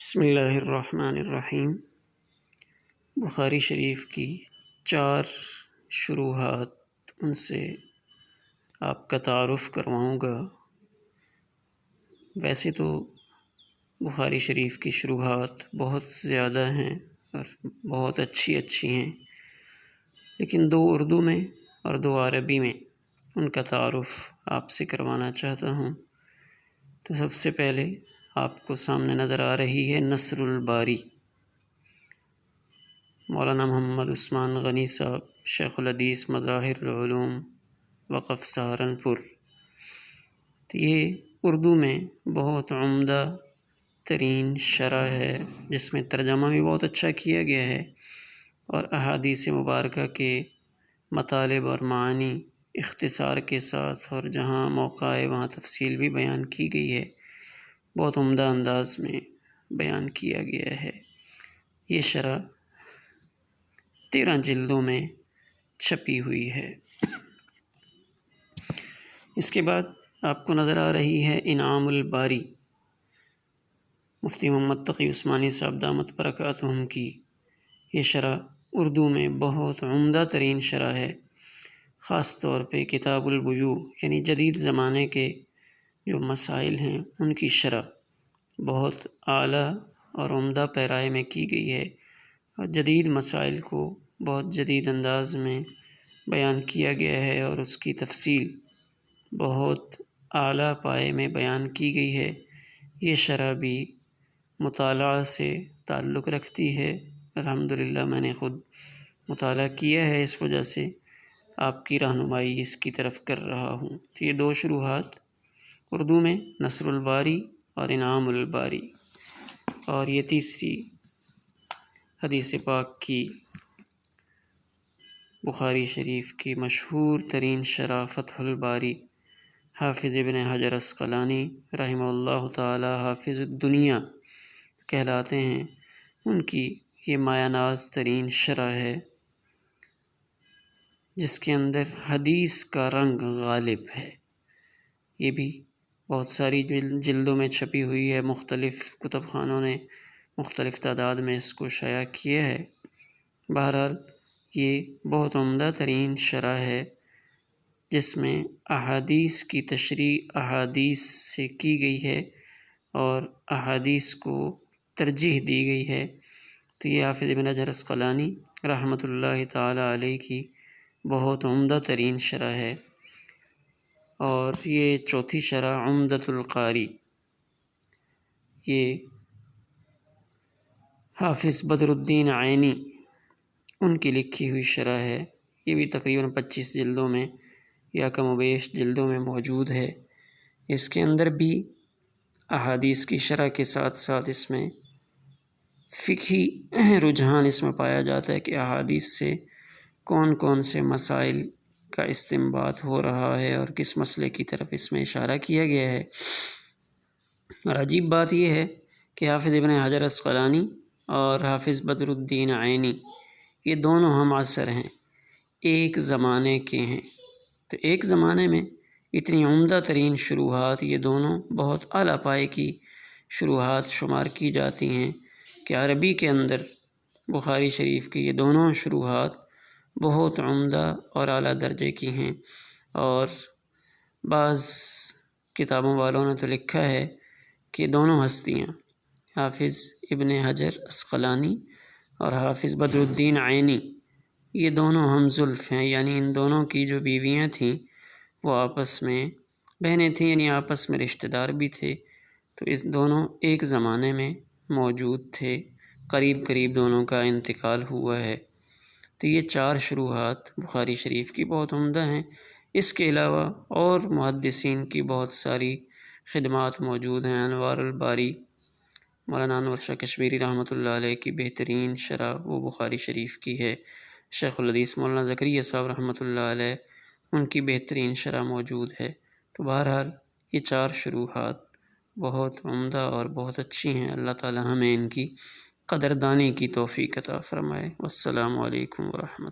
بسم اللہ الرحمن الرحیم۔ بخاری شریف کی 4 شروحات، ان سے آپ کا تعارف کرواؤں گا۔ ویسے تو بخاری شریف کی شروحات بہت زیادہ ہیں اور بہت اچھی ہیں، لیکن 2 اردو میں اور 2 عربی میں ان کا تعارف آپ سے کروانا چاہتا ہوں۔ تو سب سے پہلے آپ کو سامنے نظر آ رہی ہے نصر الباری، مولانا محمد عثمان غنی صاحب، شیخ الحدیث، مظاہر العلوم، وقف سہارنپور۔ تو یہ اردو میں بہت عمدہ ترین شرح ہے، جس میں ترجمہ بھی بہت اچھا کیا گیا ہے اور احادیث مبارکہ کے مطالب اور معانی اختصار کے ساتھ، اور جہاں موقع ہے وہاں تفصیل بھی بیان کی گئی ہے، بہت عمدہ انداز میں بیان کیا گیا ہے۔ یہ شرح 13 جلدوں میں چھپی ہوئی ہے۔ اس کے بعد آپ کو نظر آ رہی ہے انعام الباری، مفتی محمد تقی عثمانی صاحب دامت برکاتہم کی۔ یہ شرح اردو میں بہت عمدہ ترین شرح ہے، خاص طور پہ کتاب البیوع یعنی جدید زمانے کے جو مسائل ہیں ان کی شرح بہت اعلیٰ اور عمدہ پیرائے میں کی گئی ہے، اور جدید مسائل کو بہت جدید انداز میں بیان کیا گیا ہے، اور اس کی تفصیل بہت اعلیٰ پائے میں بیان کی گئی ہے۔ یہ شرح بھی مطالعہ سے تعلق رکھتی ہے۔ الحمدللہ میں نے خود مطالعہ کیا ہے، اس وجہ سے آپ کی رہنمائی اس کی طرف کر رہا ہوں۔ تو یہ 2 شروحات اردو میں نصر الباری اور انعام الباری، اور یہ تیسری حدیث پاک کی بخاری شریف کی مشہور ترین شرح فتح الباری، حافظ ابن حجر عسقلانی رحمہ اللہ تعالی حافظ الدنیا کہلاتے ہیں، ان کی یہ مایہ ناز ترین شرح ہے، جس کے اندر حدیث کا رنگ غالب ہے۔ یہ بھی بہت ساری جلدوں میں چھپی ہوئی ہے، مختلف کتب خانوں نے مختلف تعداد میں اس کو شائع کیا ہے۔ بہرحال یہ بہت عمدہ ترین شرح ہے، جس میں احادیث کی تشریح احادیث سے کی گئی ہے اور احادیث کو ترجیح دی گئی ہے۔ تو یہ حافظ ابن حجر عسقلانی رحمۃ اللہ تعالی علیہ کی بہت عمدہ ترین شرح ہے۔ اور یہ 4تھی شرح عمدۃ القاری، یہ حافظ بدر الدین عینی ان کی لکھی ہوئی شرح ہے۔ یہ بھی تقریباً 25 جلدوں میں یا کم و بیش جلدوں میں موجود ہے۔ اس کے اندر بھی احادیث کی شرح کے ساتھ ساتھ اس میں فقہی رجحان اس میں پایا جاتا ہے کہ احادیث سے کون کون سے مسائل کا استنباط ہو رہا ہے اور کس مسئلے کی طرف اس میں اشارہ کیا گیا ہے۔ اور عجیب بات یہ ہے کہ حافظ ابن حجر عسقلانی اور حافظ بدر الدین عینی یہ دونوں ہم عصر ہیں، ایک زمانے کے ہیں۔ تو ایک زمانے میں اتنی عمدہ ترین شروحات، یہ دونوں بہت اعلیٰ پائے کی شروحات شمار کی جاتی ہیں کہ عربی کے اندر بخاری شریف کی یہ دونوں شروحات بہت عمدہ اور اعلیٰ درجے کی ہیں۔ اور بعض کتابوں والوں نے تو لکھا ہے کہ دونوں ہستیاں حافظ ابن حجر عسقلانی اور حافظ بدر الدین عینی یہ دونوں ہم زلف ہیں، یعنی ان دونوں کی جو بیویاں تھیں وہ آپس میں بہنیں تھیں، یعنی آپس میں رشتہ دار بھی تھے۔ تو اس دونوں ایک زمانے میں موجود تھے، قریب قریب دونوں کا انتقال ہوا ہے۔ تو یہ 4 شروحات بخاری شریف کی بہت عمدہ ہیں۔ اس کے علاوہ اور محدثین کی بہت ساری خدمات موجود ہیں۔ انوار الباری، مولانا انور شاہ کشمیری رحمۃ اللہ علیہ کی بہترین شرح وہ بخاری شریف کی ہے۔ شیخ الحدیث مولانا زکریا صاحب رحمۃ اللہ علیہ ان کی بہترین شرح موجود ہے۔ تو بہرحال یہ 4 شروحات بہت عمدہ اور بہت اچھی ہیں۔ اللہ تعالی ہمیں ان کی قدردانی کی توفیق عطا فرمائے۔ والسلام علیکم ورحمۃ اللہ۔